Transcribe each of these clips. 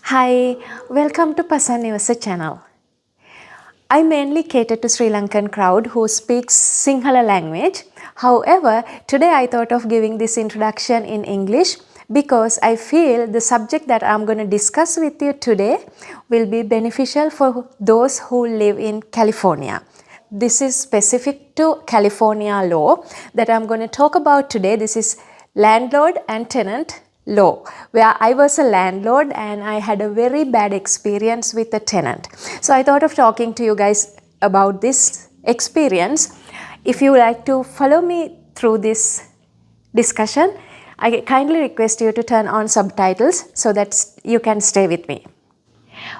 Hi, welcome to Pasan Nivasa channel. I mainly cater to Sri Lankan crowd who speaks Sinhala language. However, today I thought of giving this introduction in English because I feel the subject that I'm going to discuss with you today will be beneficial for those who live in California. This is specific to California law that I'm going to talk about today. This is landlord and tenant law, where I was a landlord and I had a very bad experience with a tenant. So I thought of talking to you guys about this experience. If you like to follow me through this discussion, I kindly request you to turn on subtitles so that you can stay with me.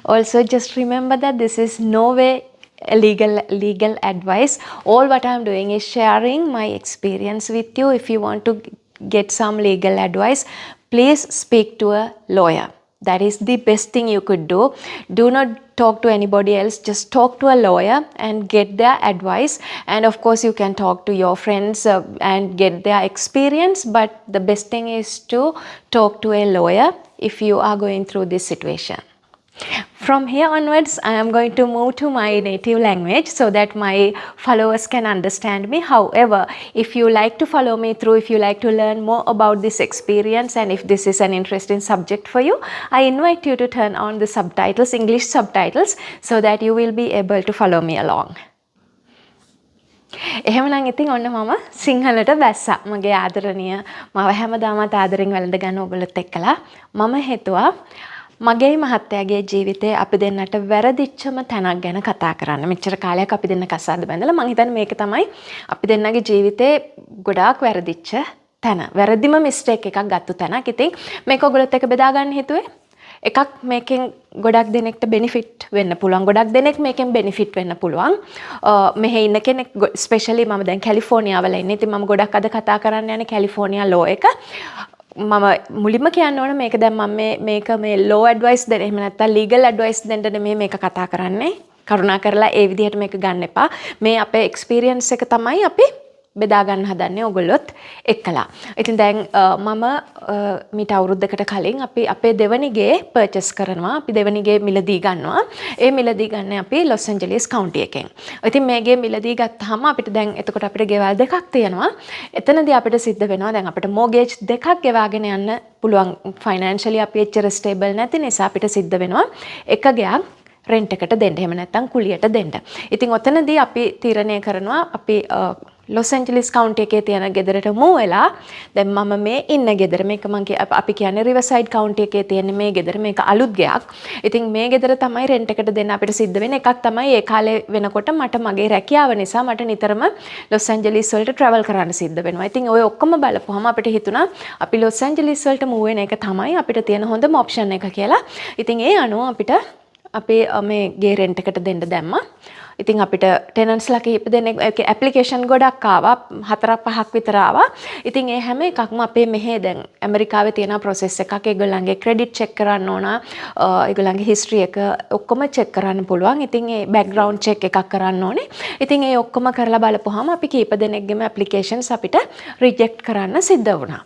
Also, just remember that this is no way a legal advice. All what I'm doing is sharing my experience with you. If you want to get some legal advice, please speak to a lawyer. That is the best thing you could do. Do not talk to anybody else. Just talk to a lawyer and get their advice. And of course, you can talk to your friends and get their experience. But the best thing is to talk to a lawyer if you are going through this situation. From here onwards, I am going to move to my native language so that my followers can understand me. However, if you like to follow me through, if you like to learn more about this experience, and if this is an interesting subject for you, I invite you to turn on the subtitles, English subtitles, so that you will be able to follow me along. එහෙමනම් ඉතින් ඔන්න මම සිංහලට බැස්සා. මගේ ආදරණීය මම හැමදාමත් ආදරෙන් වැළඳ ගන්න ඔයගොල්ලොත් එක්කලා මම හිතුවා මගේ මහත්තයාගේ ජීවිතේ අපි දෙන්නට වැරදිච්චම තැනක් ගැන කතා කරන්න. මෙච්චර කාලයක් අපි දෙන්න කසාද බැඳලා මං හිතන්නේ මේක තමයි අපි දෙන්නගේ ජීවිතේ ගොඩාක් වැරදිච්ච තැන. වැරදිම මිස්ටේක් එකක් ගත්ත තැනක්. ඉතින් මේක ඔයගොල්ලොත් එක්ක බෙදා ගන්න හිතුවේ. එකක් මේකෙන් ගොඩක් දෙනෙක්ට බෙනිෆිට් වෙන්න පුළුවන්. ගොඩක් දෙනෙක් මේකෙන් බෙනිෆිට් වෙන්න පුළුවන්. මෙහෙ ඉන්න කෙනෙක් ස්පෙෂලි මම දැන් කැලිෆෝනියාවල ඉන්නේ. ඉතින් මම ගොඩක් අද කතා කරන්න යන්නේ කැලිෆෝනියා ලෝ එක. මම මුලින්ම කියන්න ඕන මේක දැන් මම මේක මේ ලෝ ඇඩ්වයිස් දෙන්න එහෙම නැත්නම් ලීගල් ඇඩ්වයිස් දෙන්න නෙමෙයි මේක කතා කරන්නේ. කරුණා කරලා ඒ විදිහට මේක ගන්න එපා. මේ අපේ එක්ස්පීරියන්ස් එක තමයි අපි බෙදා ගන්න හදන්නේ ඔයගොල්ලොත් එක්කලා. ඉතින් දැන් මම මීට අවුරුද්දකට කලින් අපි අපේ දෙවනි ගේ පර්චේස් කරනවා. අපි දෙවනි ගේ මිලදී ගන්නවා. ඒ මිලදී ගන්න අපි ලොස් ඇන්ජලිස් කවුන්ටි එකෙන්. ඉතින් මේ ගේ මිලදී ගත්තාම අපිට දැන් එතකොට අපිට ගෙවල් දෙකක් තියෙනවා. එතනදී අපිට සිද්ධ වෙනවා දැන් අපිට මෝගේජ් දෙකක් ගෙවාගෙන යන්න පුළුවන්. ෆයිනෑන්ෂලි අපි එච්චර ස්ටේබල් නැති නිසා අපිට සිද්ධ වෙනවා එක ගෙයක් රෙන්ට් එකට දෙන්න. එහෙම නැත්නම් කුලියට දෙන්න. ඉතින් ඔතනදී අපි තීරණය කරනවා අපි ලොස් ඇන්ජලිස් කවුන්ටි එකේ තියෙන ගෙදරට මූව් වෙලා දැන් මම මේ ඉන්න ගෙදර මේක අපි කියන්නේ රිවර්සයිඩ් කවුන්ටි එකේ තියෙන මේ ගෙදර මේක අලුත් ගෙයක්. ඉතින් මේ ගෙදර තමයි රෙන්ට් එකට දෙන්න අපිට සිද්ධ වෙන්නේ. එකක් තමයි ඒ කාලේ වෙනකොට මට මගේ රැකියාව නිසා මට නිතරම ලොස් ඇන්ජලිස් වලට ට්‍රැවල් කරන්න සිද්ධ වෙනවා. ඉතින් ඔය ඔක්කොම බලපුවම අපිට හිතුණා අපි ලොස් ඇන්ජලිස් වලට මූව් වෙන එක තමයි අපිට තියෙන හොඳම ඔප්ෂන් එක කියලා. ඉතින් ඒ අනුව අපිට අපේ මේ ගේ රෙන්ට් එකට දෙන්න දැම්මා. ඉතින් අපිට ටෙනන්ට්ස්ලා කිහිප දෙනෙක් ඇප්ලිකේෂන් ගොඩක් ආවා 4-5ක් විතර ආවා. ඉතින් ඒ හැම එකක්ම අපේ මෙහෙ දැන් ඇමරිකාවේ තියෙන ප්‍රොසෙස් එකක්. ඒගොල්ලන්ගේ ක්‍රෙඩිට් චෙක් කරන්න ඕන. ඒගොල්ලන්ගේ හිස්ටරි එක ඔක්කොම චෙක් කරන්න පුළුවන්. ඉතින් ඒ බෑග්ග්‍රවුන්ඩ් චෙක් එකක් කරන්න ඕනේ. ඉතින් ඒ ඔක්කොම කරලා බලපුවාම අපි කිහිප දෙනෙක්ගේම ඇප්ලිකේෂන්ස් අපිට රිජෙක්ට් කරන්න සිද්ධ වුණා.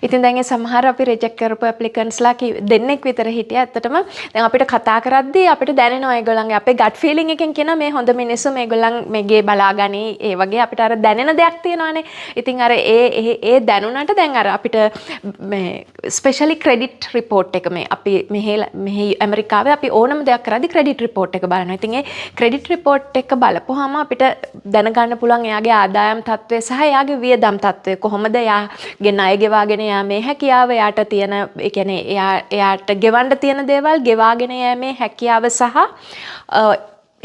ඉතින් දැන් ඒ සමහර අපි රිජෙක්ට් කරපු ඇප්ලිකන්ට්ස්ලා දෙන්නෙක් විතර හිටියා. ඇත්තටම දැන් අපිට කතා කරද්දී අපිට දැනෙනවා ඒගොල්ලන්ගේ අපේ ගට් ෆීලිං එකෙන් කියන මේ හොඳ මිනිස්සු මේගොල්ලන් මේගේ බලාගනි ඒ වගේ අපිට අර දැනෙන දෙයක් තියෙනවානේ. ඉතින් අර ඒ දැනුණට දැන් අර අපිට මේ ස්පෙෂලි ක්‍රෙඩිට් රිපෝට් එක මේ අපි මෙහි ඇමරිකාවේ අපි ඕනම දෙයක් කරද්දී ක්‍රෙඩිට් රිපෝට් එක බලනවා. ඉතින් ඒ ක්‍රෙඩිට් රිපෝට් එක බලපුවාම අපිට දැනගන්න පුළුවන් එයාගේ ආදායම් තත්ත්වය සහ එයාගේ වියදම් තත්ත්වය කොහොමද එයාගේ ණය ගෙවාගෙන යාමේ හැකියාව එයාට තියෙන ඒ කියන්නේ එයාට ගෙවන්න තියෙන දේවල් ගෙවාගෙන යෑමේ හැකියාව සහ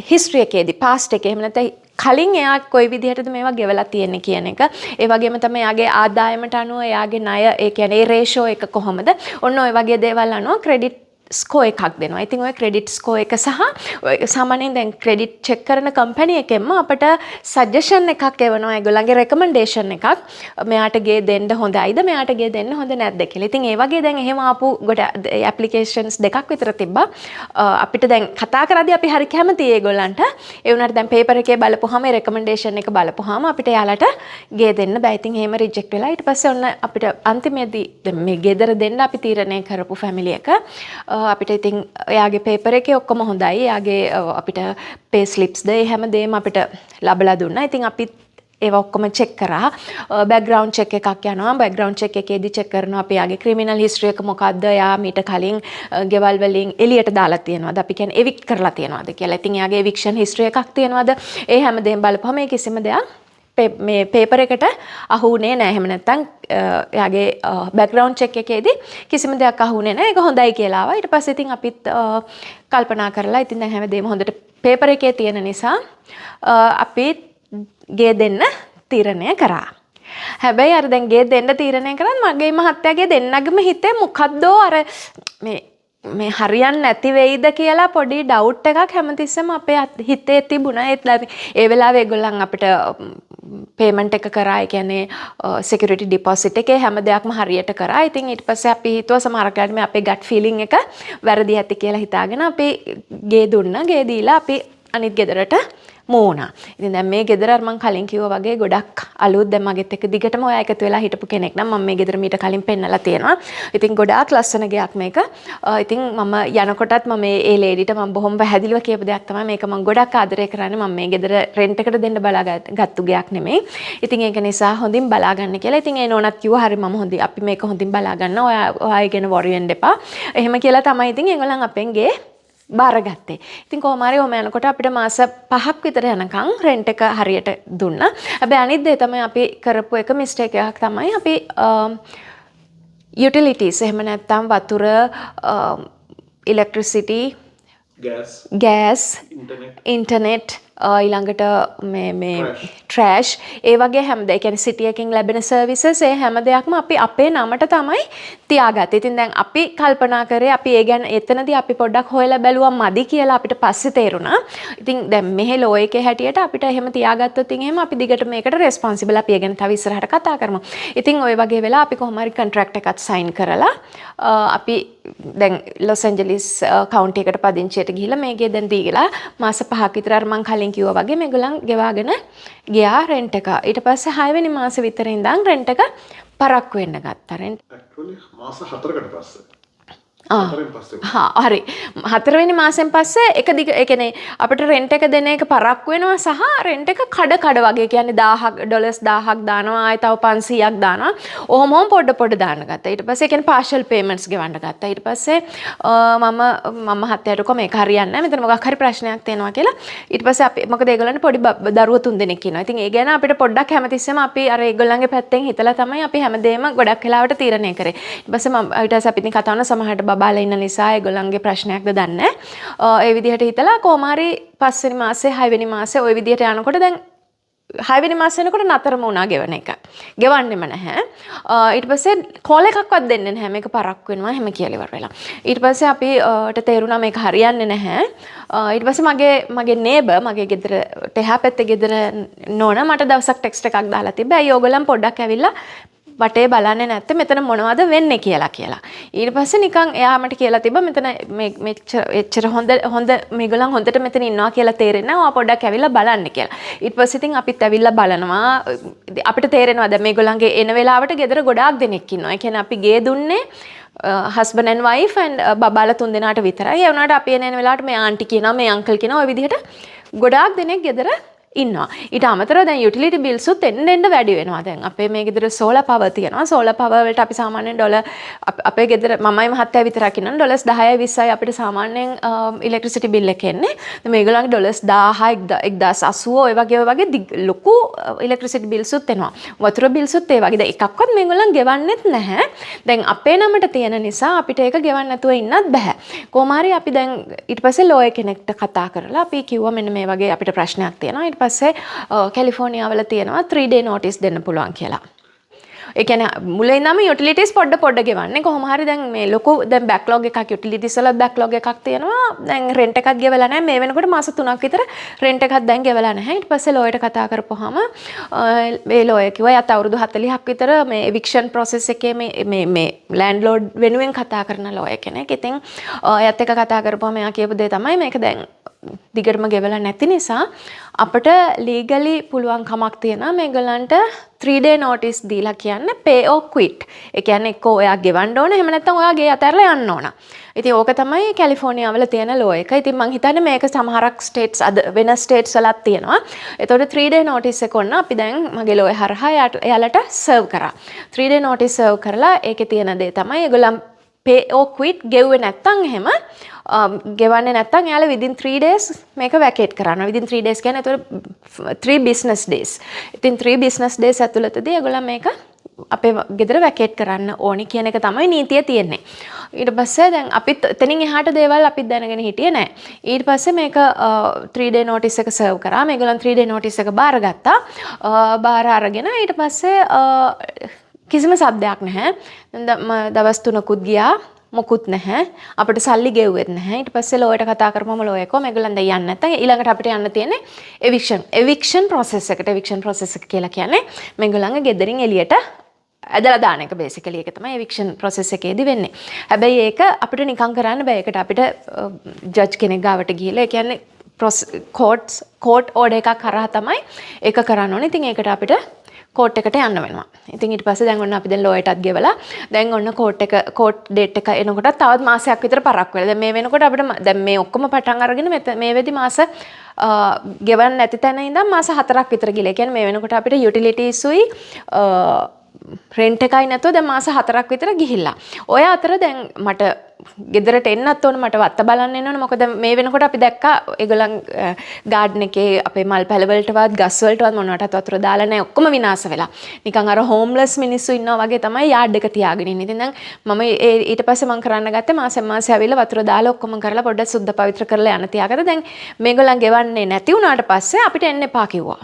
හිස්ටරි එකේදී පාස්ට් එකේ එහෙම නැත්නම් කලින් එයා කොයි විදිහටද මේවා ගෙවලා තියෙන්නේ කියන එක. ඒ වගේම තමයි එයාගේ ආදායමට අනුව එයාගේ ණය ඒ කියන්නේ ඒ රේෂෝ එක කොහොමද? ඔන්න ඔය වගේ දේවල් අනුව ක්‍රෙඩිට් ස්කෝ එකක් දෙනවා. ඉතින් ඔය ක්‍රෙඩිට් ස්කෝ එක සහ සාමාන්‍යයෙන් දැන් ක්‍රෙඩිට් චෙක් කරන කම්පැනි එකෙන්ම අපට සජෙෂන් එකක් එවනවා. ඒගොල්ලන්ගේ රෙකමෙන්ඩේෂන් එකක්. මෙයාට ගේ දෙන්න හොඳයිද? මෙයාට ගේ දෙන්න හොඳ නැද්ද කියලා. ඉතින් ඒ වගේ දැන් එහෙම ආපු ගොඩ ඇප්ලිකේෂන්ස් දෙකක් විතර තිබ්බා. අපිට දැන් කතා කරද්දී අපි හරි කැමතියි ඒගොල්ලන්ට. ඒ වුණාට දැන් පේපර් එකේ බලපුවාම ඒ රෙකමෙන්ඩේෂන් එක බලපුවාම අපිට යාලට ගේ දෙන්න බෑ. ඉතින් එහෙම රිජෙක්ට් වෙලා ඊට පස්සේ ඔන්න අපිට අන්තිමේදී මේ ගෙදර දෙන්න අපි තීරණය කරපු ෆැමිලි එක අපිට ඉතින් එයාගේ පේපර් එකේ ඔක්කොම හොඳයි. එයාගේ අපිට පේ ස්ලිප්ස්ද ඒ හැමදේම අපිට ලබලා දුන්නා. ඉතින් අපිත් ඒවා ඔක්කොම චෙක් කරා. බෑග්ග්‍රවුන්ඩ් චෙක් එකක් යනවා. බෑග්ග්‍රවුන්ඩ් චෙක් එකේදී චෙක් කරනවා අපි යාගේ ක්‍රිමිනල් හිස්ටරි එක මොකක්ද, යා මීට කලින් ගෙවල් වලින් එළියට දාලා තියෙනවද, අපි කියන්නේ එවික්ට් කරලා තියෙනවද කියලා. ඉතින් යාගේ එවික්ෂන් හිස්ටරි එකක් තියෙනවද, ඒ හැමදේම බලපුවම මේ කිසිම දෙයක් මේ පේපර් එකට අහුුනේ නැහැ. එහෙම නැත්නම් යාගේ බෑග්ග්‍රවුන්ඩ් චෙක් එකේදී කිසිම දෙයක් අහුුනේ නැහැ. ඒක හොඳයි කියලා ආවා. ඊට පස්සේ ඉතින් අපිත් කල්පනා කරලා ඉතින් දැන් හැමදේම හොඳට පේපර් එකේ තියෙන නිසා අපි ගේ දෙන්න තීරණය කරා. හැබැයි අර දැන් ගේ දෙන්න තීරණය කරන් මගේ මහත්තයාගේ දෙන්නගම හිතේ මොකද්දෝ අර මේ හරියන්නේ නැති වෙයිද කියලා පොඩි ඩවුට් එකක් හැමතිස්සෙම අපේ හිතේ තිබුණා. ඒ වෙලාවේ ඒගොල්ලන් අපිට පේමන්ට් එක කරා. ඒ කියන්නේ සිකියුරිටි ඩිපොසිට් එකේ හැම දෙයක්ම හරියට කරා. ඉතින් ඊට පස්සේ අපි හිතුවා සමහර කාලෙට මේ අපේ ගට් ෆීලිං එක වැරදි ඇති කියලා හිතාගෙන අපි ගේ දුන්නා. ගේ දීලා අපි අනිත් ගෙදරට මෝනා. ඉතින් දැන් මේ ගෙදර අර මං කලින් කිව්වා වගේ ගොඩක් අලුත්. දැන් මගෙත් එක්ක දිගටම ඔයා එකතු වෙලා හිටපු කෙනෙක් නම් මම මේ ගෙදර මීට කලින් පෙන්නලා තියෙනවා. ඉතින් ගොඩාක් ලස්සන ගෙයක් මේක. ඉතින් මම යනකොටත් මම මේ ලේඩිට මම බොහොම පැහැදිලිව කියපු දෙයක් තමයි මේක මම ගොඩක් ආදරය කරන්නේ. මම මේ ගෙදර රෙන්ට් එකට දෙන්න බලාගත්තු ගෙයක් නෙමෙයි. ඉතින් ඒක නිසා හොඳින් බලා ගන්න කියලා. ඉතින් ඒ නෝනත් කිව්වා හරි මම හොඳයි. අපි මේක හොඳින් බලා ගන්න. ඔයා ගැන worry වෙන්න එපා. එහෙම කියලා තමයි ඉතින් ඒගොල්ලන් අපෙන් ගේ බාරගත්තේ. ඉතින් කොහොම හරි ඔහම යනකොට අපිට මාස 5ක් විතර යනකම් රෙන්ට් එක හරියට දුන්නා. හැබැයි අනිත් දේ තමයි අපි කරපු එක මිස්ටේක් එකක් තමයි අපි යුටිලිටිස් එහෙම නැත්නම් වතුර, ඉලෙක්ට්‍රිසිටි, ගෑස්, ඉන්ටර්නෙට් ඊළඟට මේ ට්‍රෑෂ් ඒ වගේ හැමදේ. ඒ කියන්නේ සිටි එකකින් ලැබෙන සර්විසස් ඒ හැම දෙයක්ම අපි අපේ නමට තමයි තියාගත්තේ. ඉතින් දැන් අපි කල්පනා කරේ අපි ඒ ගැන එතනදී අපි පොඩ්ඩක් හොයලා බැලුවා මදි කියලා අපිට පස්සේ තේරුණා. ඉතින් දැන් මෙහෙ ලෝ එකේ හැටියට අපිට එහෙම තියාගත්තොත් එහෙම අපි දිගට මේකට රෙස්පොන්සිබල්. අපි ඒ ගැන තව ඉස්සරහට කතා කරමු. ඉතින් ওই වගේ වෙලා අපි කොහොම හරි කොන්ට්‍රැක්ට් එකක් සයින් කරලා අපි දැන් ලොස් ඇන්ජලිස් කවුන්ටි එකට පදිංචියට ගිහිල්ලා මේකේ දැන් දීලා මාස 5ක් විතර අර මං කලින් කිව්වා වගේ මේගොල්ලන් ගෙවාගෙන ගියා රෙන්ට් එක. ඊට පස්සේ 6 වෙනි මාසෙ විතර ඉඳන් රෙන්ට් එක පරක්කු වෙන්න ගත්තා. රෙන්ට් ඇක්චුවලි මාස 4කට පස්සේ. හරි. 4 වෙනි මාසෙන් පස්සේ එක දිග ඒ කියන්නේ අපිට රෙන්ට් එක දෙන එක පරක්කු වෙනවා සහ රෙන්ට් එක කඩ වගේ කියන්නේ $1000ක් දානවා, ආයෙ තව 500ක් දානවා. ඔහොම පොඩ දාන්න ගත්තා. ඊට පස්සේ ඒ කියන්නේ partial payments ගෙවන්න ගත්තා. ඊට පස්සේ මම මහත්තයාට කො මේක හරියන්නේ නැහැ. මෙතන මොකක් හරි ප්‍රශ්නයක් තියෙනවා කියලා. ඊට පස්සේ අපි මොකද ඒගොල්ලන්ට පොඩි දරුවෝ 3 දෙනෙක් ඉන්නවා. ඉතින් ඒ ගැන අපිට පොඩ්ඩක් හැමතිස්සෙම අපි අර ඒගොල්ලන්ගේ පැත්තෙන් හිතලා තමයි අපි හැමදේම ගොඩක් වෙලාවට තීරණය කරේ. ඊට පස්සේ මම ඊට පස්සේ අපි ඉතින් කතා කරන සමහරට බබාලා ඉන්න නිසා ඒගොල්ලන්ගේ ප්‍රශ්නයක්ද දන්නේ නැහැ. ඒ විදිහට හිතලා කොහොම හරි 5 වෙනි මාසේ 6 වෙනි මාසේ ওই විදිහට යනකොට දැන් 6 වෙනි මාසේ වෙනකොට නතරම වුණා ගෙවන එක. ගෙවන්නෙම නැහැ. ඊට පස්සේ කෝල් එකක්වත් දෙන්නේ නැහැ. මේක පරක්කු වෙනවා එහෙම කියලා ඉවර වෙලා. ඊට පස්සේ අපිට තේරුණා මේක හරියන්නේ නැහැ. ඊට පස්සේ මගේ නේබර් මගේ ගෙදරට එහා පැත්තේ ගෙදර නෝනා මට දවසක් ටෙක්ස්ට් එකක් දාලා තිබ්බා. අයියෝ ඔයගොල්ලන් පොඩ්ඩක් ඇවිල්ලා වටේ බලන්නේ නැත්නම් මෙතන මොනවද වෙන්නේ කියලා. ඊට පස්සේ නිකන් එයා මට කියලා තිබ්බා මෙතන මෙච්චර හොඳ මේගොල්ලන් හොඳට මෙතන ඉන්නවා කියලා තේරෙන්නේ නැහැ. ඔයා පොඩ්ඩක් ඇවිල්ලා බලන්න කියලා. ඊට පස්සේ ඉතින් අපිත් ඇවිල්ලා බලනවා. අපිට තේරෙනවා දැන් මේගොල්ලන්ගේ එන වෙලාවට ගෙදර ගොඩාක් දෙනෙක් ඉන්නවා. ඒ කියන්නේ අපි ගේ දුන්නේ husband and wife and බබාලා 3 දෙනාට විතරයි. ඒ වුණාට අපි එන වෙලාවට මේ ආන්ටි කියනවා මේ අංකල් කියනවා ඔය විදිහට ගොඩාක් දෙනෙක් ගෙදර ඉන්නවා. ඊට අමතරව දැන් යුටිලිටි බිල්ස් උත් එන්න වැඩි වෙනවා. දැන් අපේ මේ ගෙදර සෝලර් පවර් තියෙනවා. සෝලර් පවර් වලට අපි සාමාන්‍යයෙන් ඩොලර් අපේ ගෙදර මමයි මහත්තයා විතරක් ඉන්නවා. ඩොලර්ස් 10යි 20යි අපිට සාමාන්‍යයෙන් ඉලෙක්ට්‍රිසිටි බිල් එක එන්නේ. දැන් මේගොල්ලන්ගේ ඩොලර්ස් 1000 1080 ඔය වගේ ලොකු ඉලෙක්ට්‍රිසිටි බිල්ස් උත් එනවා. වතුර බිල්ස් උත් ඒ වගේ. දැන් එකක්වත් මේගොල්ලන් ගෙවන්නෙත් නැහැ. දැන් අපේ නමට තියෙන නිසා අපිට ඒක ගෙවන්න නැතුව ඉන්නත් බෑ. කොහොම හරි අපි දැන් ඊට පස්සේ ලෝයර් කෙනෙක්ට කතා කරලා අපි කිව්වා මෙන්න මේ වගේ අපිට ප්‍රශ්නයක් තියෙනවා. ඊට පස්සේ කැලිෆෝනියා වල තියෙනවා 3 day notice දෙන්න පුළුවන් කියලා. ඒ කියන්නේ මුලින් ඉඳන්ම යුටිලිටිස් පොඩ ගෙවන්නේ. කොහොම හරි දැන් මේ ලොකු දැන් බෑක්ලොග් එකක් යුටිලිටිස් වල බෑක්ලොග් එකක් තියෙනවා. දැන් රෙන්ට් එකක් ගෙවලා නැහැ. මේ වෙනකොට මාස 3ක් විතර රෙන්ට් එකක් දැන් ගෙවලා නැහැ. ඊට පස්සේ ලෝයර්ට කතා කරපුවාම මේ ලෝයර් කිව්වා යත් අවුරුදු 40ක් විතර මේ එවික්ෂන් process එකේ මේ ලෑන්ඩ්ලෝඩ් වෙනුවෙන් කතා කරන ලෝයර් කෙනෙක්. ඉතින් යත් එක කතා කරපුවාම එයා කියපු දේ තමයි මේක දැන් දිගටම ගෙවලා නැති නිසා අපිට ලීගලි පුළුවන් කමක් තියෙනවා මේගොල්ලන්ට 3 day notice දීලා කියන්නේ pay or quit. ඒ කියන්නේ එක්ක ඔයා ගෙවන්න ඕන එහෙම නැත්නම් ඔයා ගේ අතහැරලා යන්න ඕන. ඉතින් ඕක තමයි කැලිෆෝනියා වල තියෙන law එක. ඉතින් මං හිතන්නේ මේක සමහරක් states අද වෙන states වලත් තියෙනවා. එතකොට 3 day notice එක ඔන්න අපි දැන් මගේ law හරහා එයාලට serve කරා. 3 day notice serve කරලා ඒකේ තියෙන දේ තමයි ඒගොල්ලන් pay or quit ගෙව්වේ නැත්නම් එහෙම ගෙවන්නේ නැත්නම් එයාලා within 3 days මේක vacate කරනවා. within 3 days කියන්නේ ඒතකොට 3 business days. ඉතින් 3 business days ඇතුළතදී ඒගොල්ලන් මේක අපේ ගෙදර වැකේට් කරන්න ඕනි කියන එක තමයි නීතිය තියෙන්නේ. ඊට පස්සේ දැන් අපිත් එතනින් එහාට දේවල් අපිත් දැනගෙන හිටියේ නැහැ. ඊට පස්සේ මේක 3 day notice එක serve කරා. මේගොල්ලන් 3 day notice එක බාරගත්තා. බාර අරගෙන ඊට පස්සේ කිසිම සද්දයක් නැහැ. දවස් 3කුත් ගියා. මොකුත් නැහැ. අපිට සල්ලි ගෙව්වෙත් නැහැ. ඊට පස්සේ ලෝයට කතා කරපුවම ලෝය කිව්වා මේගොල්ලන් දැන් යන්නේ නැත්නම් ඊළඟට අපිට යන්න තියෙන්නේ eviction process එකට. eviction process එක කියලා කියන්නේ මේගොල්ලන්ගේ ගෙදරින් එළියට ඇදලා දාන එක basically. ඒක තමයි eviction process එකේදී වෙන්නේ. හැබැයි ඒක අපිට නිකන් කරන්න බෑ. ඒකට අපිට ජජ් කෙනෙක් ගාවට ගිහලා ඒ කියන්නේ court order එකක් කරා තමයි ඒක කරන්න ඕනේ. ඉතින් ඒකට අපිට කෝට් එකට යන්න වෙනවා. ඉතින් ඊට පස්සේ දැන් ඔන්න අපි දැන් ලෝයටත් ගෙවලා දැන් ඔන්න කෝට් ඩේට් එක එනකොට තවත් මාසයක් විතර පරක් වෙලා. දැන් මේ වෙනකොට අපිට දැන් මේ ඔක්කොම පටන් අරගෙන මේ වෙදි මාස ගෙවන්න නැති තැන ඉඳන් මාස 4ක් විතර ගිහලා. ඒ කියන්නේ මේ වෙනකොට අපිට යුටිලිටීස් උයි රෙන්ට් එකයි නැතුව දැන් මාස 4ක් විතර ගිහිල්ලා. ඔය අතර දැන් මට ගෙදරට එන්නත් ඕන මට වත්ත බලන්න එන්න ඕන. මොකද මේ වෙනකොට අපි දැක්කා ඒගොල්ලන් ගාඩන් එකේ අපේ මල් පැල වලටවත් ගස් වලටවත් මොනවටත් වතුර දාලා නැහැ. ඔක්කොම විනාශ වෙලා. නිකන් අර හෝම්ලස් මිනිස්සු ඉන්නවා වගේ තමයි යාඩ් එක තියාගෙන ඉන්නේ. ඉතින් දැන් මම ඊට පස්සේ මම කරන්න ගත්තේ මාසෙන් මාසෙ ඇවිල්ලා වතුර දාලා ඔක්කොම කරලා පොඩ්ඩක් සුද්ධ පවිත්‍ර කරලා යන්න තියාගත්තා. දැන් මේගොල්ලන් ගෙවන්නේ නැති වුණාට පස්සේ අපිට එන්න එපා කිව්වා.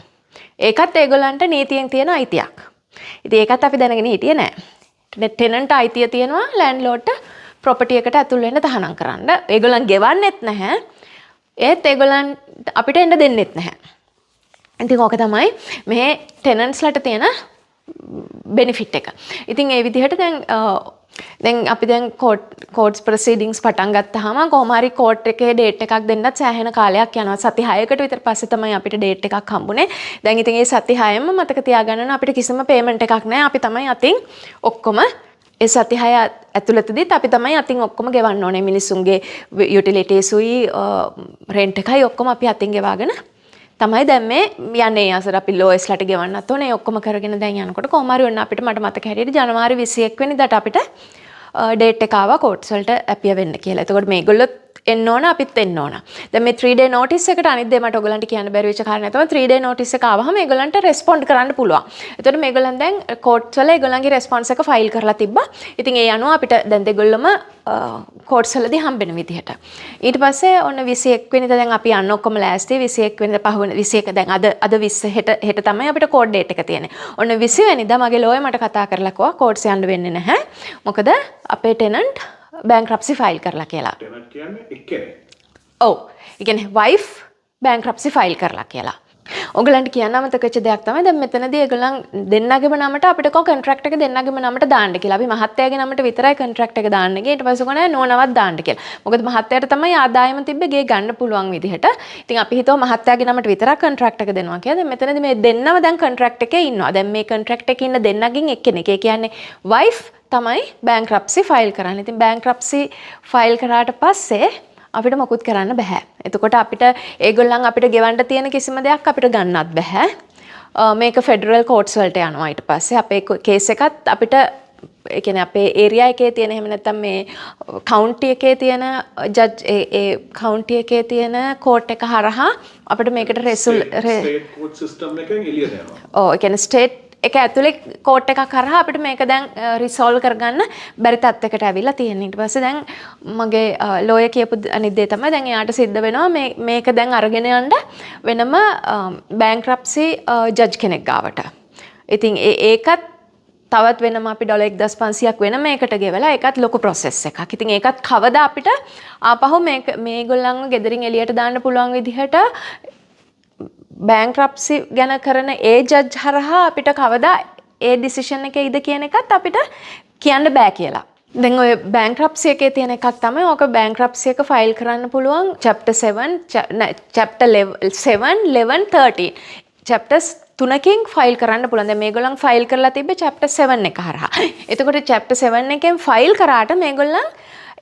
ඒකත් ඒගොල්ලන්ට නීතියෙන් තියෙන අයිතියක්. ඉතින් ඒකත් අපි දැනගෙන හිටියේ නෑ. ටෙනන්ට් අයිතිය තියෙනවා ලෑන්ඩ්ලෝඩ්ට ප්‍රොපර්ටි එකට ඇතුල් වෙන්න තහනම් කරන්න. ඒගොල්ලන් ගෙවන්නෙත් නැහැ. ඒත් ඒගොල්ලන් අපිට එන්න දෙන්නෙත් නැහැ. ඉතින් ඕක තමයි මේ ටෙනන්ට්ස්ලට තියෙන බෙනිෆිට් එක. ඉතින් ඒ විදිහට දැන් අපි දැන් කෝට්ස් ප්‍රොසීඩින්ග්ස් පටන් ගත්තාම කොහොම හරි කෝට් එකේ ඩේට් එකක් දෙන්නත් සෑහෙන කාලයක් යනවා. සති 6කට විතර පස්සේ තමයි අපිට ඩේට් එකක් හම්බුනේ. දැන් ඉතින් ඒ සති 6ෙම මතක තියාගන්න අපිට කිසිම පේමන්ට් එකක් නැහැ. අපි තමයි අතින් ඔක්කොම ඒ සති 6 ඇතුළතදීත් අපි තමයි අතින් ඔක්කොම ගෙවන්න ඕනේ. මිනිස්සුන්ගේ යුටිලිටීස් උයි රෙන්ට් එකයි ඔක්කොම අපි අතින් ගෙවාගෙන තමයි දැන් මේ යන්නේ. අසර අපි ලෝයස්ලට ගෙවන්නත් ඕනේ. ඔක්කොම කරගෙන දැන් යනකොට කොහොම හරි ඔන්න අපිට මට මතක හැටියට ජනවාරි 21 වෙනිදාට අපිට ඩේට් එක ආවා කෝට්ස් වලට ඇපිය වෙන්න කියලා. එතකොට මේගොල්ලොත් එන්න ඕන අපිත් එන්න ඕන. දැන් මේ 3 day notice එකට අනිත් දේ මට ඔයගලන්ට කියන්න බැරි වෙච්ච කාරණා තමයි 3 day notice එක ආවහම ඒගොල්ලන්ට respond කරන්න පුළුවන්. එතකොට මේගොල්ලන් දැන් කෝට්ස් වල ඒගොල්ලන්ගේ response එක ෆයිල් කරලා තිබ්බා. ඉතින් ඒ අනුව අපිට දැන් දෙගොල්ලම කෝට්ස් වලදී හම්බෙන විදිහට. ඊට පස්සේ ඔන්න 21 වෙනිදා දැන් අපි යන්න ඔක්කොම ලෑස්ති. 21 වෙනිදා පහුවෙන 21 දැන් අද 20 හෙට තමයි අපිට කෝඩ් ඩේට් එක තියෙන්නේ. ඔන්න 20 වෙනිදා මගේ ලෝය මට කතා කරලා කිව්වා කෝට්ස් යන්න වෙන්නේ නැහැ. මොකද අපේ ටෙනන්ට් bankruptcy file කරලා කියලා. ටෙනන්ට් කියන්නේ එක්කෙනෙක්. ඔව්. ඒ කියන්නේ wife bankruptcy file කරලා කියලා. ඔයගලන්ට කියන්න අමතක වෙච්ච දෙයක් තමයි දැන් මෙතනදී ඒගොල්ලන් දෙන්නගේම නමට අපිට කොන්ට්‍රැක්ට් එක දෙන්නගේම නමට දාන්න කියලා. අපි මහත්තයාගේ නමට විතරයි කොන්ට්‍රැක්ට් එක දාන්න ගියේ. ඊට පස්සේ කොහොමද නෝනවත් දාන්න කියලා. මොකද මහත්තයාට තමයි ආදායම තිබ්බේ ගේ ගන්න පුළුවන් විදිහට. ඉතින් අපි හිතුවා මහත්තයාගේ නමට විතරක් කොන්ට්‍රැක්ට් එක දෙනවා කියලා. දැන් මෙතනදී මේ දෙන්නම දැන් කොන්ට්‍රැක්ට් එකේ ඉන්නවා. දැන් මේ කොන්ට්‍රැක්ට් එකේ ඉන්න දෙන්නගෙන් එක්කෙනෙක්. ඒ කියන්නේ wife තමයි bankruptcy file කරන්නේ. ඉතින් bankruptcy file කරාට පස්සේ අපිට මොකුත් කරන්න බෑ. එතකොට අපිට ඒගොල්ලන් අපිට ගෙවන්න තියෙන කිසිම දෙයක් අපිට ගන්නත් බෑ. මේක ෆෙඩරල් කෝට්ස් වලට යනවා ඊට පස්සේ අපේ කේස් එකත් අපිට ඒ කියන්නේ අපේ ඒරියා එකේ තියෙන එහෙම නැත්නම් මේ කවුන්ටි එකේ තියෙන ජජ් ඒ කවුන්ටි එකේ තියෙන කෝට් එක හරහා අපිට මේකට ස්ටේට් කෝට් සිස්ටම් එකෙන් එළියට යනවා. ඔව් ඒ කියන්නේ ස්ටේට් එක ඇතුලේ කෝට් එකක් කරා අපිට මේක දැන් රිසෝල්ව් කරගන්න බැරි තත්යකට ඇවිල්ලා තියෙනවා. ඊට පස්සේ දැන් මගේ ලෝයර් කියපු අනිත් දේ තමයි දැන් එයාට සිද්ධ වෙනවා මේක දැන් අරගෙන යන්න වෙනම බැංක්‍රප්සි ජජ් කෙනෙක් ගාවට. ඉතින් ඒකත් තවත් වෙනම අපි ඩොලර් 1500ක් වෙන මේකට ගෙවලා ඒකත් ලොකු ප්‍රොසෙස් එකක්. ඉතින් ඒකත් කවදා අපිට ආපහු මේගොල්ලන්ව ගෙදරින් එළියට දාන්න පුළුවන් විදිහට බැංක්‍රප්සි ගැන කරන ඒ ජජ් හරහා අපිට කවදා ඒ ඩිසිෂන් එක ඉද කියන එකත් අපිට කියන්න බෑ කියලා. දැන් ඔය බැංක්‍රප්සි එකේ තියෙන එකක් තමයි ඕක බැංක්‍රප්සි එක ෆයිල් කරන්න පුළුවන් chapter 7 chapter 7 11 13 chapters තුනකින් ෆයිල් කරන්න පුළුවන්. දැන් මේගොල්ලන් ෆයිල් කරලා තිබ්බේ chapter 7 එක හරහා. එතකොට chapter 7 එකෙන් ෆයිල් කරාට මේගොල්ලන්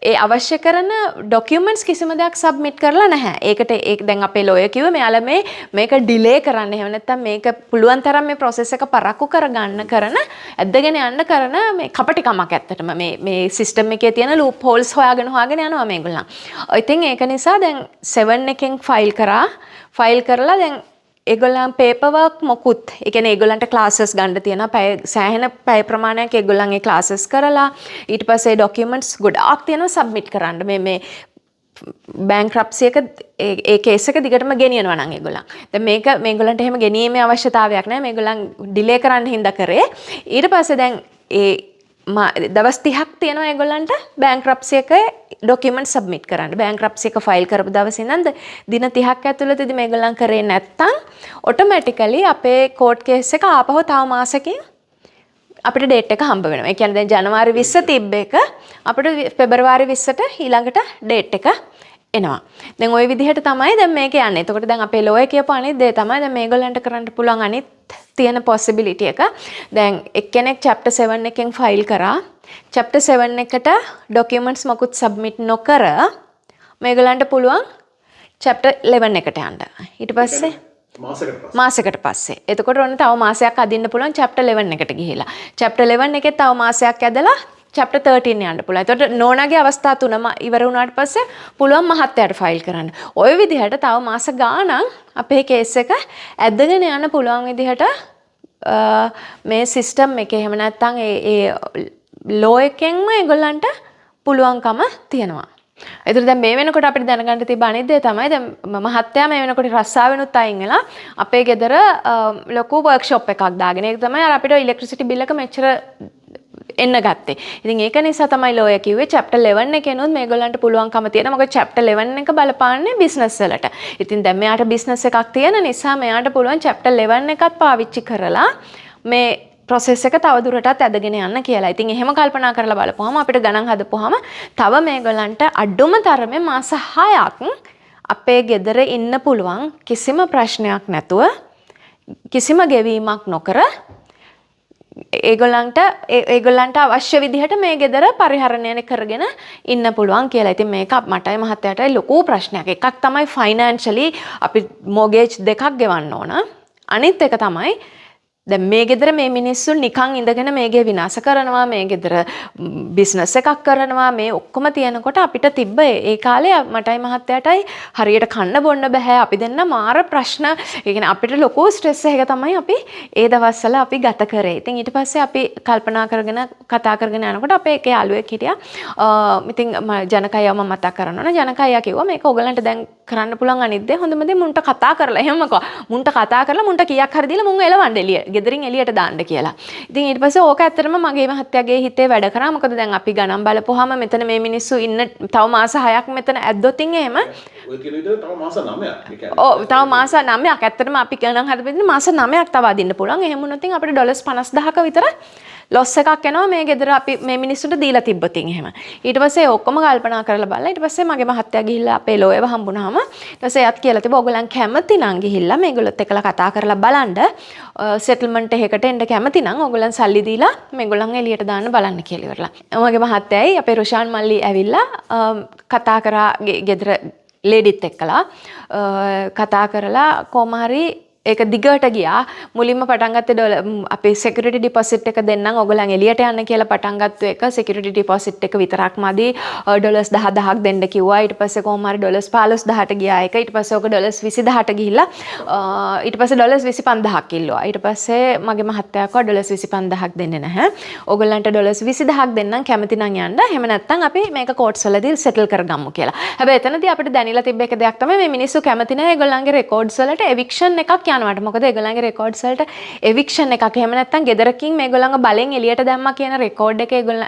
ඒ අවශ්‍ය කරන ඩොකියුමන්ට්ස් කිසිම දෙයක් සබ්මිට් කරලා නැහැ. ඒකට දැන් අපේ ලෝයර් කිව්වේ මෙයාලා මේක ඩිලේ කරන්න. එහෙම නැත්නම් මේක පුළුවන් තරම් මේ process එක පරක්කු කරගන්න කරන ඇද්දගෙන යන්න කරන මේ කපටිකමක් ඇත්තටම මේ සිස්ටම් එකේ තියෙන ලූප් හෝල්ස් හොයාගෙන යනවා මේගොල්ලන්. ඉතින් ඒක නිසා දැන් 7 එකෙන් ෆයිල් කරලා දැන් ඒගොල්ලන් පේපර්වර්ක් මොකුත් ඒ කියන්නේ ඒගොල්ලන්ට ක්ලාසස් ගන්න තියෙනවා සෑහෙන පැය ප්‍රමාණයක් ඒගොල්ලන් ඒ ක්ලාසස් කරලා ඊට පස්සේ ඩොකියුමන්ට්ස් ගොඩාක් තියෙනවා සබ්මිට් කරන්න මේ බැංක්‍රප්සි එක ඒ කේස් එක දිගටම ගෙනියනවා නම් ඒගොල්ලන්. දැන් මේගොල්ලන්ට එහෙම ගෙනීමේ අවශ්‍යතාවයක් නැහැ. මේගොල්ලන් ඩිලේ කරන්න හින්දා කරේ. ඊට පස්සේ දැන් දවස් 30ක් තියෙනවා ඒගොල්ලන්ට බැංක්‍රප්සි එකේ ඩොකියුමන්ට් සබ්මිට් කරන්න. බැංක්‍රප්සි එක ෆයිල් කරපු දවසේ ඉඳන් දින 30ක් ඇතුළතදී මේගොල්ලන් කරේ නැත්තම් ඔටෝමැටිකලි අපේ කෝට් කේස් එක ආපහු තව මාසෙකින් අපිට ඩේට් එක හම්බ වෙනවා. ඒ කියන්නේ දැන් ජනවාරි 20 තිබ්බ එක අපිට පෙබරවාරි 20ට ඊළඟට ඩේට් එක එනවා. දැන් ওই විදිහට තමයි දැන් මේක යන්නේ. එතකොට දැන් අපේ ලෝයර් කියපු අනිත් දේ තමයි දැන් මේගොල්ලන්ට කරන්න පුළුවන් අනිත් තියෙන possibility එක. දැන් එක්කෙනෙක් chapter 7 එකෙන් ෆයිල් කරා. chapter 7 එකට documents මොකුත් submit නොකර මේගොල්ලන්ට පුළුවන් chapter 11 එකට යන්න. ඊට පස්සේ මාසයකට පස්සේ. එතකොට ඔන්න තව මාසයක් අදින්න පුළුවන් chapter 11 එකට ගිහිලා. chapter 11 එකේ තව මාසයක් ඇදලා chapter 13 යන්න පුළුවන්. එතකොට නෝනාගේ අවස්ථා තුනම ඉවර වුණාට පස්සේ පුළුවන් මහත්තයාට ෆයිල් කරන්න. ওই විදිහට තව මාස ගාණක් අපේ කේස් එක ඇදගෙන යන්න පුළුවන් විදිහට මේ සිස්ටම් එකේ එහෙම නැත්නම් ඒ ලෝ එකෙන්ම ඒගොල්ලන්ට පුළුවන්කම තියෙනවා. ඒතර දැන් මේ වෙනකොට අපිට දැනගන්න තිබ්බ අනිත් දේ තමයි දැන් මහත්තයා මේ වෙනකොට රස්සාවෙනුත් අයින් වෙලා අපේ ගෙදර ලොකු වර්ක්ෂොප් එකක් දාගෙන ඒක තමයි අර අපිට ඉලෙක්ට්‍රිසිටි බිල් එක මෙච්චර එන්න ගත්තේ. ඉතින් ඒක නිසා තමයි ලෝයර් කිව්වේ chapter 11 එකේනොත් මේගොල්ලන්ට පුළුවන්කම තියෙනවා. මොකද chapter 11 එක බලපාන්නේ බිස්නස් වලට. ඉතින් දැන් මෙයාට බිස්නස් එකක් තියෙන නිසා මෙයාට පුළුවන් chapter 11 එකත් පාවිච්චි කරලා මේ process එක තව දුරටත් ඇදගෙන යන්න කියලා. ඉතින් එහෙම කල්පනා කරලා බලපුවම අපිට ගණන් හදපුවම තව මේගොල්ලන්ට අඩුම තරමේ මාස 6ක් අපේ ගෙදර ඉන්න පුළුවන් කිසිම ප්‍රශ්නයක් නැතුව කිසිම ගෙවීමක් නොකර ඒගොල්ලන්ට අවශ්‍ය විදිහට මේ ගෙදර පරිහරණය කරගෙන ඉන්න පුළුවන් කියලා. ඉතින් මේක මටයි මහත්තයාටයි ලොකු ප්‍රශ්නයක්. එකක් තමයි ෆයිනෑන්ෂලි අපි මොගේජ් දෙකක් ගෙවන්න ඕන. අනිත් එක තමයි දැන් මේ ගෙදර මේ මිනිස්සු නිකන් ඉඳගෙන මේගේ විනාශ කරනවා, මේ ගෙදර බිස්නස් එකක් කරනවා, මේ ඔක්කොම තියනකොට අපිට තිබ්බ ඒ කාලේ මටයි මහත්තයාටයි හරියට කන්න බොන්න බෑ. අපි දෙන්න මාර ප්‍රශ්න. ඒ කියන්නේ අපිට ලොකු ස්ට්‍රෙස් එකක තමයි අපි ඒ දවස්වල අපි ගත කරේ. ඉතින් ඊට පස්සේ අපි කල්පනා කරගෙන කතා කරගෙන යනකොට අපේ එක යාළුවෙක් හිටියා. ඉතින් ජනකයව මම මතක් කරනවා. ජනකයා කිව්වා මේක ඔයගලන්ට දැන් කරන්න පුළුවන් අනිත් දේ හොඳම දේ මුන්ට කතා කරලා එහෙමකෝ. මුන්ට කතා කරලා මුන්ට කීයක් හරි දීලා මුන් එලවන්න එළිය. ගෙදරින් එළියට දාන්න කියලා. ඉතින් ඊට පස්සේ ඕක ඇත්තටම මගේ මහත්තයාගේ හිතේ වැඩ කරා. මොකද දැන් අපි ගණන් බලපුවාම මෙතන මේ මිනිස්සු ඉන්න තව මාස 6ක් මෙතන ඇද්දොත් එහෙම ඔය කියන විදිහට තව මාස 9ක්. ඔව් තව මාස 9ක් ඇත්තටම අපි ගණන් හදපෙන්නේ මාස 9ක් තව අදින්න පුළුවන්. එහෙම වුණොත් අපිට ඩොලර්ස් 50000ක විතර ලොස් එකක් එනවා මේ ගෙදර අපි මේ මිනිස්සුන්ට දීලා තිබ්බොත් එහෙම. ඊට පස්සේ ඔක්කොම කල්පනා කරලා බලලා ඊට පස්සේ මගේ මහත්තයා ගිහිල්ලා අපේ ලෝයව හම්බුනහම ඊට පස්සේ එයාත් කියලා තිබ්බා ඔයගලන් කැමති නම් ගිහිල්ලා මේගොල්ලොත් එක්කලා කතා කරලා බලන්න සෙටල්මන්ට් එකකට එන්න කැමති නම් ඔයගලන් සල්ලි දීලා මේගොල්ලන් එළියට දාන්න බලන්න කියලා ඉවරලා. මගේ මහත්තයයි අපේ රුෂාන් මල්ලි ඇවිල්ලා කතා කරා ගෙදර ලේඩිත් එක්කලා කතා කරලා කොහොම හරි ඒක දිගට ගියා. මුලින්ම පටන් ගත්තේ අපේ security deposit එක දෙන්නම් ඔයගොල්ලන් එළියට යන්න කියලා පටන් ගත්ත එක security deposit එක විතරක් මදි ඩොලර්ස් 10000ක් දෙන්න කිව්වා. ඊට පස්සේ කොහොම හරි ඩොලර්ස් 15000ට ගියා එක. ඊට පස්සේ ඔක ඩොලර්ස් 20000ට ගිහිල්ලා ඊට පස්සේ ඩොලර්ස් 25000ක් ඉල්ලුවා. ඊට පස්සේ මගේ මහත්තයා කිව්වා ඩොලර්ස් 25000ක් දෙන්නේ නැහැ. ඔයගොල්ලන්ට ඩොලර්ස් 20000ක් දෙන්නම් කැමති නම් යන්න. එහෙම නැත්නම් අපි මේක courts වලදී settle කරගමු කියලා. හැබැයි එතනදී අපිට දැනিলা තිබ්බ එක දෙයක් තමයි මේ මිනිස්සු කැමති නැහැ ඒගොල්ලන්ගේ records වලට eviction එකක් යනවාට. මොකද ඒගොල්ලන්ගේ records වලට eviction එකක් එහෙම නැත්නම් ගෙදරකින් මේගොල්ලන්ව බලෙන් එළියට දැම්මා කියන record එක ඒගොල්ලන්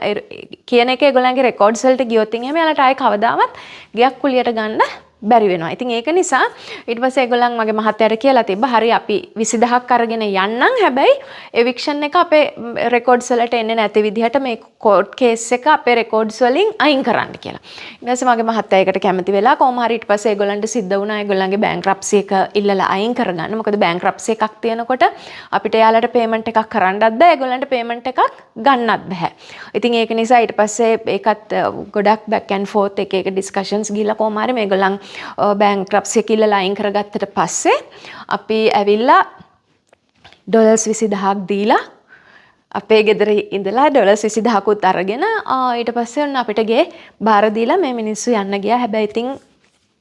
කියන එක ඒගොල්ලන්ගේ records වලට ගියොත් එහෙම යාලට ආයේ කවදාවත් ගයක් කුලියට ගන්න බැරි වෙනවා. ඉතින් ඒක නිසා ඊට පස්සේ ඒගොල්ලන් මගේ මහත්තයාට කියලා තිබ්බා හරි අපි 20000ක් අරගෙන යන්නම් හැබැයි එවික්ෂන් එක අපේ රෙකෝඩ්ස් වලට එන්නේ නැති විදිහට මේ කෝට් කේස් එක අපේ රෙකෝඩ්ස් වලින් අයින් කරන්න කියලා. ඊට පස්සේ මගේ මහත්තයා ඒකට කැමති වෙලා කොහොම හරි ඊට පස්සේ ඒගොල්ලන්ට සිද්ධ වුණා ඒගොල්ලන්ගේ බැංක්‍රප්සි එක ඉල්ලලා අයින් කරගන්න. මොකද බැංක්‍රප්සි එකක් තියෙනකොට අපිට එයාලට පේමන්ට් එකක් කරන්නත් බෑ ඒගොල්ලන්ට පේමන්ට් එකක් ගන්නත් බෑ. ඉතින් ඒක නිසා ඊට පස්සේ ඒකත් ගොඩක් back and forth එක ඩිස්කෂන්ස් ගිහලා කොහොම හරි මේගොල්ලන් බැංක්‍රප්සි එක ඉල්ලලා අයින් කරගත්තට පස්සේ අපි ඇවිල්ලා ඩොලර්ස් 20000ක් දීලා අපේ ගෙදර ඉඳලා ඩොලර්ස් 20000කුත් අරගෙන ඊට පස්සේ ඔන්න අපිට ගේ බාර දීලා මේ මිනිස්සු යන්න ගියා. හැබැයි ඉතින්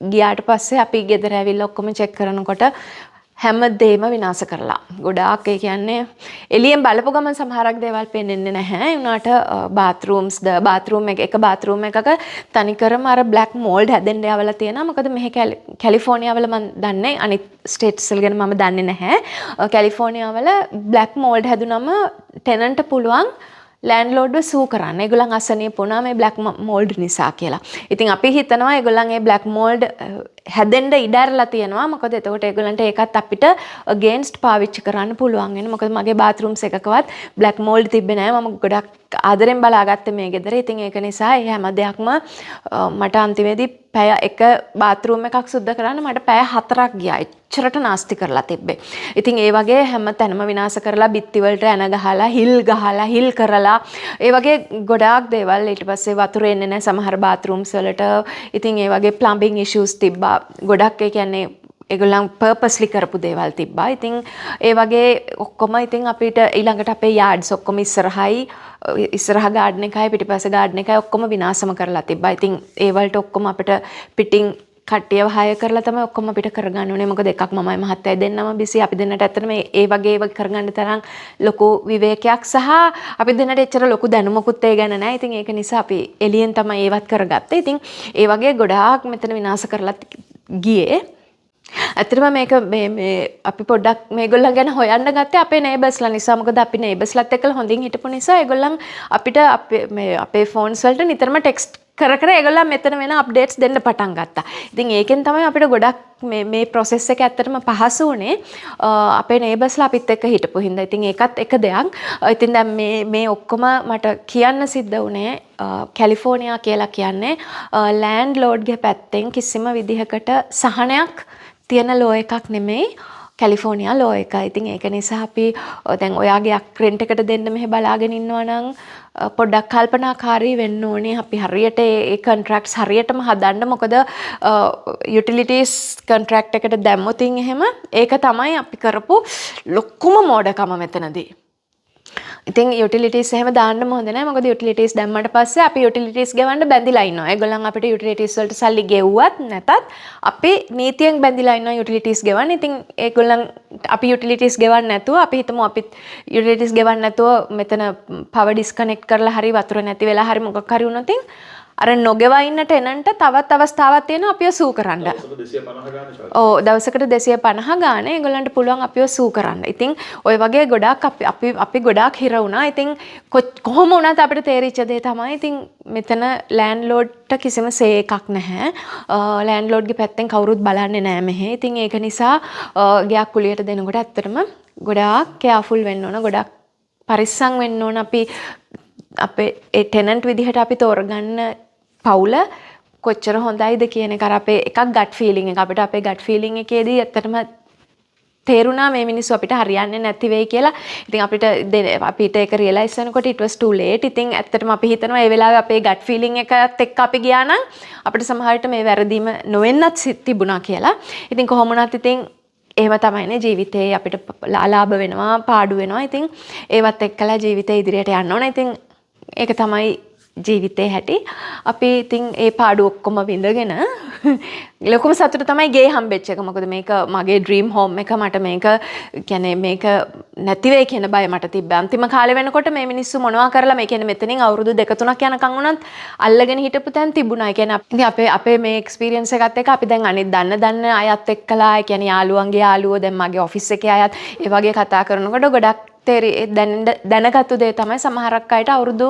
ගියාට පස්සේ අපි ගෙදර ඇවිල්ලා ඔක්කොම චෙක් කරනකොට හැම දෙයක්ම විනාශ කරලා. ගොඩාක් ඒ කියන්නේ එළියෙන් බලපු ගමන් සමහරක් දේවල් පේන්නේ නැහැ. ඒ වුණාට බාත්රූම් එක බාත්රූම් එකක තනිකරම අර බ්ලැක් මෝල්ඩ් හැදෙන්න යවලා තියෙනවා. මොකද මෙහි කැලිෆෝනියා වල මම දන්නේ අනිත් ස්ටේට්ස් වල ගැන මම දන්නේ නැහැ. කැලිෆෝනියා වල බ්ලැක් මෝල්ඩ් හැදුනම ටෙනන්ට් පුළුවන් ලෑන්ඩ්ලෝඩ්ව සූ කරන්න. ඒගොල්ලන් අසනීප වුණා මේ බ්ලැක් මෝල්ඩ් නිසා කියලා. ඉතින් අපි හිතනවා ඒගොල්ලන් ඒ බ්ලැක් මෝල්ඩ් හැදෙන්න ඉඩ ඇරලා තියෙනවා. මොකද එතකොට ඒගොල්ලන්ට ඒකත් අපිට against පාවිච්චි කරන්න පුළුවන් වෙන. මොකද මගේ බාත්රූම්ස් එකකවත් බ්ලැක් මෝල්ඩ් තිබ්බේ නැහැ. මම ගොඩක් ආදරෙන් බලාගත්තේ මේ ගෙදර. ඉතින් ඒක නිසා ඒ හැම දෙයක්ම මට අන්තිමේදී පැය එක බාත්රූම් එකක් සුද්ධ කරන්න මට පැය 4ක් ගියා. එච්චරට නාස්ති කරලා තිබ්බේ. ඉතින් ඒ වගේ හැම තැනම විනාශ කරලා බිත්ති වලට එන ගහලා හිල් කරලා ඒ වගේ ගොඩාක් දේවල් ඊට පස්සේ වතුර එන්නේ නැහැ සමහර බාත්රූම්ස් වලට. ඉතින් ඒ වගේ ප්ලම්බින් ඉෂුස් තිබ්බා. ගොඩක් ඒ කියන්නේ ඒගොල්ලන් පර්පස්ලි කරපු දේවල් තිබ්බා. ඉතින් ඒ වගේ ඔක්කොම ඉතින් අපිට ඊළඟට අපේ යාඩ්ස් ඔක්කොම ඉස්සරහ ගාඩන් එකයි පිටිපස්ස ගාඩන් එකයි ඔක්කොම විනාශම කරලා තිබ්බා. ඉතින් ඒ වලට ඔක්කොම අපිට පිටින් කට්ටියව හය කරලා තමයි ඔක්කොම අපිට කරගන්න ඕනේ. මොකද එකක් මමයි මහත්තයයි දෙන්නම බිසි. අපි දෙන්නට ඇත්තටම ඒ වගේ ඒවා කරගන්න තරම් ලොකු විවේකයක් සහ අපි දෙන්නට එච්චර ලොකු දැනුමකුත් ඒ ගැන නැහැ. ඉතින් ඒක නිසා අපි එළියෙන් තමයි ඒවත් කරගත්තේ. ඉතින් ඒ වගේ ගොඩාක් මෙතන විනාශ කරලා ගියේ. ඇත්තටම මේක මේ අපි පොඩ්ඩක් මේගොල්ලන් ගැන හොයන්න ගත්තේ අපේ නේබර්ස්ලා නිසා. මොකද අපි නේබර්ස්ලාත් එක්කලා හොඳින් හිටපු නිසා ඒගොල්ලන් අපිට අපේ ෆෝන්ස් වලට නිතරම ටෙක්ස්ට් කර ඒගොල්ලන් මෙතන වෙන අප්ඩේට්ස් දෙන්න පටන් ගත්තා. ඉතින් ඒකෙන් තමයි අපිට ගොඩක් මේ process එක ඇත්තටම පහසු වුණේ. අපේ නේබර්ස්ලා අපිත් එක්ක හිටපු හින්දා. ඉතින් ඒකත් එක දෙයක්. ඉතින් දැන් මේ ඔක්කොම මට කියන්න සිද්ධ වුණේ කැලිෆෝනියා කියලා කියන්නේ ලෑන්ඩ්ලෝඩ්ගේ පැත්තෙන් කිසිම විදිහකට සහනයක් තියෙන ලෝ එකක් නෙමෙයි කැලිෆෝනියා ලෝ එක. ඉතින් ඒක නිසා අපි දැන් ඔයාගේ රෙන්ට් එකට දෙන්න මෙහෙ බලාගෙන ඉන්නවා නම් පොඩ්ඩක් කල්පනාකාරී වෙන්න ඕනේ. අපි හරියට ඒ කොන්ට්‍රැක්ට්ස් හරියටම හදන්න. මොකද යුටිලිටිස් කොන්ට්‍රැක්ට් එකට දැම්මොත් එහෙම ඒක තමයි අපි කරපු ලොකුම මෝඩකම මෙතනදී. ඉතින් යුටිලිටිස් එහෙම දාන්නම හොඳ නැහැ. මොකද යුටිලිටිස් දැම්මට පස්සේ අපි යුටිලිටිස් ගෙවන්න බැඳිලා ඉන්නවා. ඒගොල්ලන් අපිට යුටිලිටිස් වලට සල්ලි ගෙව්වත් නැතත් අපි නීතියෙන් බැඳිලා ඉන්නවා යුටිලිටිස් ගෙවන්න. ඉතින් ඒගොල්ලන් අපි යුටිලිටිස් ගෙවන්න නැතුව අපි හිතමු අපිත් යුටිලිටිස් ගෙවන්න නැතුව මෙතන පවර් ඩිස්කනෙක්ට් කරලා හරි වතුර නැති වෙලා හරි මොකක් හරි වුණොත් අර නොගෙවා ඉන්න ටෙනන්ට තවත් අවස්ථාවක් තියෙනවා අපිව සූ කරන්න. දවසකට 250 ගාන ඒගොල්ලන්ට පුළුවන් අපිව සූ කරන්න. ඉතින් ওই වගේ ගොඩාක් අපි ගොඩාක් හිර වුණා. ඉතින් කොහොම වුණත් අපිට තේරිච්ච දේ තමයි ඉතින් මෙතන ලෑන්ඩ්ලෝඩ්ට කිසිම සේ එකක් නැහැ. ලෑන්ඩ්ලෝඩ්ගේ පැත්තෙන් කවුරුත් බලන්නේ නැහැ මෙහෙ. ඉතින් ඒක නිසා ගයක් කුලියට දෙනකොට ඇත්තටම ගොඩාක් කෙයාෆුල් වෙන්න ඕන. ගොඩාක් පරිස්සම් වෙන්න ඕන. අපි අපේ ඒ ටෙනන්ට් විදිහට අපි තෝරගන්න පවුල කොච්චර හොඳයිද කියන එක අපේ එකක් ගට් ෆීලිං එක. අපිට අපේ ගට් ෆීලිං එකේදී ඇත්තටම තේරුණා මේ මිනිස්සු අපිට හරියන්නේ නැති වෙයි කියලා. ඉතින් අපිට ඒක රියලයිස් වෙනකොට it was too late. ඉතින් ඇත්තටම අපි හිතනවා ඒ වෙලාවේ අපේ ගට් ෆීලිං එකත් එක්ක අපි ගියා නම් අපිට සමහරවිට මේ වැරදීම නොවෙන්නත් තිබුණා කියලා. ඉතින් කොහොම වුණත් ඉතින් එහෙම තමයිනේ ජීවිතේ අපිට ලාභ වෙනවා පාඩු වෙනවා. ඉතින් ඒවත් එක්කලා ජීවිතේ ඉදිරියට යන්න ඕන. ඉතින් ඒක තමයි ජීවිතේ හැටි. අපි ඉතින් ඒ පාඩු ඔක්කොම විඳගෙන ලොකුම සතුට තමයි ගේ හම්බෙච්ච එක. මොකද මේක මගේ ඩ්‍රීම් හෝම් එක. මට මේක කියන්නේ මේක නැති වෙයි කියන බය මට තිබ්බා. අන්තිම කාලේ වෙනකොට මේ මිනිස්සු මොනවා කරලා මේ කියන්නේ මෙතනින් අවුරුදු 2-3ක් යනකම් වුණත් අල්ලගෙන හිටපු තැන් තිබුණා. ඒ කියන්නේ අපේ මේ එක්ස්පීරියන්ස් එකත් එක්ක අපි දැන් අනිත් දන්න අයත් එක්කලා ඒ කියන්නේ යාළුවන්ගේ යාළුවෝ දැන් මගේ ඔෆිස් එකේ අයත් ඒ වගේ කතා කරනකොට ගොඩක් දැනගත්තු දේ තමයි සමහරක් අයට අවුරුදු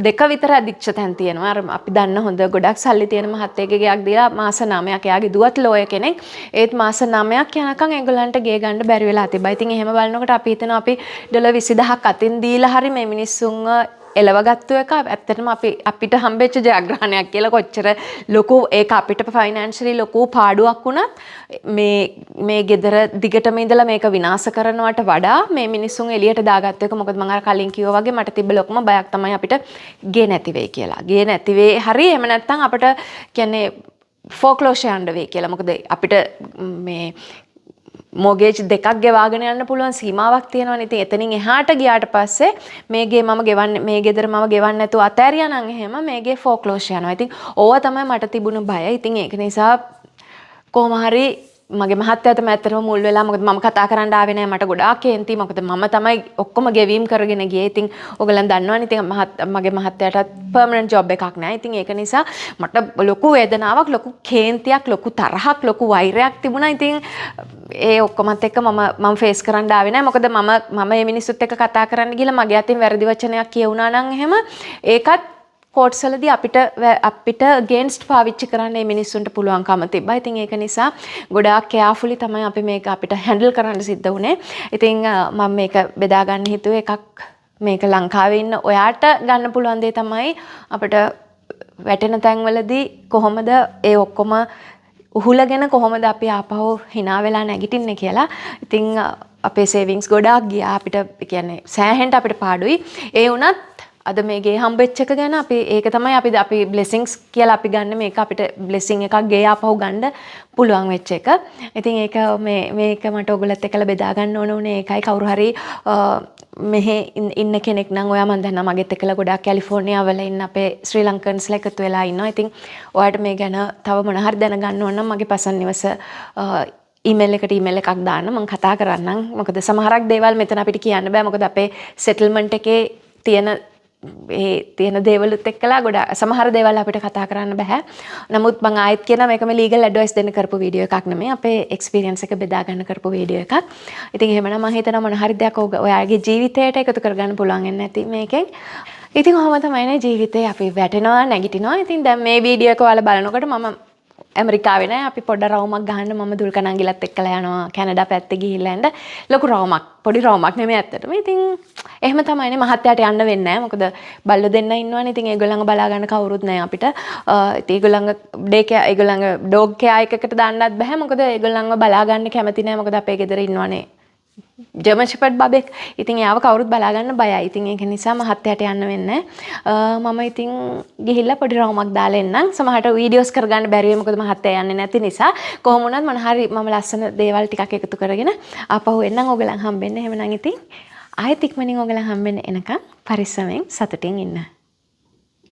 දෙක විතර අධික්ෂ තැන් තියෙනවා. අර අපි දන්න හොඳ ගොඩක් සල්ලි තියෙන මහත්තයෙක්ගේ ගෙයක් දීලා මාස 9ක් එයාගේ දුවත් ලෝය කෙනෙක්. ඒත් මාස 9ක් යනකම් ඒගොල්ලන්ට ගේ ගන්න බැරි වෙලා තිබ්බා. ඉතින් එහෙම බලනකොට අපි හිතනවා අපි ඩොලර් 20000ක් අතින් දීලා හරි මේ මිනිස්සුන්ව එලවගත්තු එක ඇත්තටම අපිට හම්බෙච්ච ජයග්‍රහණයක් කියලා කොච්චර ලොකු ඒක අපිට ෆයිනෑන්ෂලි ලොකු පාඩුවක් වුණත් මේ ගෙදර දිගටම ඉඳලා මේක විනාශ කරනවට වඩා මේ මිනිස්සුන් එළියට දාගත්ත එක මොකද මම අර කලින් කිව්වා වගේ මට තිබ්බ ලොකුම බයක් තමයි අපිට ගේ නැති වෙයි කියලා. ගේ නැති වෙයි හරි එහෙම නැත්නම් අපිට කියන්නේ ෆෝක්ලෝෂර් යන්න වෙයි කියලා. මොකද අපිට මේ මොගේජ් දෙකක් ගෙවාගෙන යන්න පුළුවන් සීමාවක් තියෙනවනේ. ඉතින් එතනින් එහාට ගියාට පස්සේ මේගේ මම ගෙවන්නේ මේ ගෙදර මම ගෙවන්නේ නැතුව අතෑරියා නම් එහෙම මේගේ ෆෝක්ලෝෂර් යනවා. ඉතින් ඕවා තමයි මට තිබුණු බය. ඉතින් ඒක නිසා කොහොම හරි මගේ මහත්තයා තමයි ඇත්තටම මුල් වෙලා මොකද මම කතා කරන්න ආවේ නැහැ මට ගොඩාක් කේන්ති මොකද මම තමයි ඔක්කොම ගෙවීම් කරගෙන ගියේ. ඉතින් ඔයගලන් දන්නවනේ ඉතින් මගේ මහත්තයාටත් පර්මනන්ට් ජොබ් එකක් නැහැ. ඉතින් ඒක නිසා මට ලොකු වේදනාවක් ලොකු කේන්තියක් ලොකු තරහක් ලොකු වෛරයක් තිබුණා. ඉතින් ඒ ඔක්කොමත් එක්ක මම ෆේස් කරන්න ආවේ නැහැ. මොකද මම මේ මිනිස්සුත් එක්ක කතා කරන්න ගිහලා මගේ අතින් වැරදි වචනයක් කියුණා නම් එහෙම ඒකත් කෝට්සලදී අපිට ගේන්ස්ට් පාවිච්චි කරන්න මේ මිනිස්සුන්ට පුළුවන්කම තිබ්බා. ඉතින් ඒක නිසා ගොඩාක් කෙයාෆුලි තමයි අපි මේක අපිට හැන්ඩල් කරන්න සිද්ධ වුණේ. ඉතින් මම මේක බෙදා ගන්න හිතුවේ එකක් මේක ලංකාවේ ඉන්න ඔයාට ගන්න පුළුවන් දේ තමයි අපිට වැටෙන තැන්වලදී කොහොමද ඒ ඔක්කොම උහුලගෙන කොහොමද අපි ආපහු hina වෙලා නැගිටින්නේ කියලා. ඉතින් අපේ සේවිංග්ස් ගොඩාක් ගියා අපිට කියන්නේ සෑහෙන්න අපිට පාඩුයි. ඒ වුණත් අද මේගේ හම්බෙච්ච එක ගැන අපි ඒක තමයි අපි බ්ලෙසිංග්ස් කියලා අපි ගන්න මේක අපිට බ්ලෙසිං එකක් ගේ ආපහු ගන්න පුළුවන් වෙච්ච එක. ඉතින් ඒක මේක මට ඔයගොල්ලොත් එක්කලා බෙදා ගන්න ඕන උනේ ඒකයි කවුරු හරි මෙහෙ ඉන්න කෙනෙක් නම් ඔයා මන් දන්නා මගෙත් එක්කලා ගොඩාක් කැලිෆෝනියා වල ඉන්න අපේ ශ්‍රී ලංකන්ස්ලා එකතු වෙලා ඉන්නවා. ඉතින් ඔයාලට මේ ගැන තව මොන හරි දැනගන්න ඕන නම් මගේ පසන් නිවස ඊමේල් එකක් දාන්න මම කතා කරන්නම්. මොකද සමහරක් දේවල් මෙතන අපිට කියන්න බෑ. මොකද අපේ සෙටල්මන්ට් එකේ තියෙන දේවලුත් එක්කලා ගොඩාක් සමහර දේවල් අපිට කතා කරන්න බෑ. නමුත් මම ආයෙත් කියනවා මේක මේ ලීගල් ඇඩ්වයිස් දෙන්න කරපු වීඩියෝ එකක් නෙමෙයි. අපේ එක්ස්පීරියන්ස් එක බෙදා ගන්න කරපු වීඩියෝ එකක්. ඉතින් එහෙමනම් මම හිතනවා මොන හරි දෙයක් ඔයාගේ ජීවිතයට එකතු කරගන්න පුළුවන් වෙන්නේ නැති මේකෙන්. ඉතින් කොහොම තමයිනේ ජීවිතේ අපි වැටෙනවා නැගිටිනවා. ඉතින් දැන් මේ වීඩියෝ එක ඔයාලා බලනකොට මම ඇමරිකාවේ නෑ අපි පොඩ රවුමක් ගහන්න මම දුල්කන් අංගිලත් එක්කලා යනවා කැනඩා පැත්තේ ගිහිල්ලා එන්න ලොකු රවුමක් පොඩි රවුමක් නෙමෙයි ඇත්තටම. ඉතින් එහෙම තමයිනේ මහත්තයාට යන්න වෙන්නේ නැහැ. මොකද බල්ලෝ දෙන්න ඉන්නවනේ. ඉතින් ඒගොල්ලන්ව බලා ගන්න කවුරුත් නැහැ අපිට. ඉතින් ඒගොල්ලන්ව ඩොග් කෙයා එකකට දාන්නත් බෑ. මොකද ඒගොල්ලන්ව බලා ගන්න කැමති නැහැ. මොකද අපේ ගෙදර ඉන්නවනේ ජර්මන් ෂෙපර්ඩ් බබෙක්. ඉතින් එයාව කවුරුත් බලා ගන්න බයයි. ඉතින් ඒක නිසා මහත්තයාට යන්න වෙන්නේ මම ඉතින් ගිහිල්ලා පොඩි රවුමක් දාලා එන්නම්. සමහරට වීඩියෝස් කරගන්න බැරි වෙයි මොකද මහත්තයා යන්නේ නැති නිසා. කොහොම වුණත් මොන හරි මම ලස්සන දේවල් ටිකක් එකතු කරගෙන ආපහු එන්නම් ඕගලන් හම්බෙන්න. එහෙමනම් ඉතින් ආයෙත් ඉක්මනින් ඕගලන් හම්බෙන්න එනකම් පරිස්සමෙන් සතුටින් ඉන්න.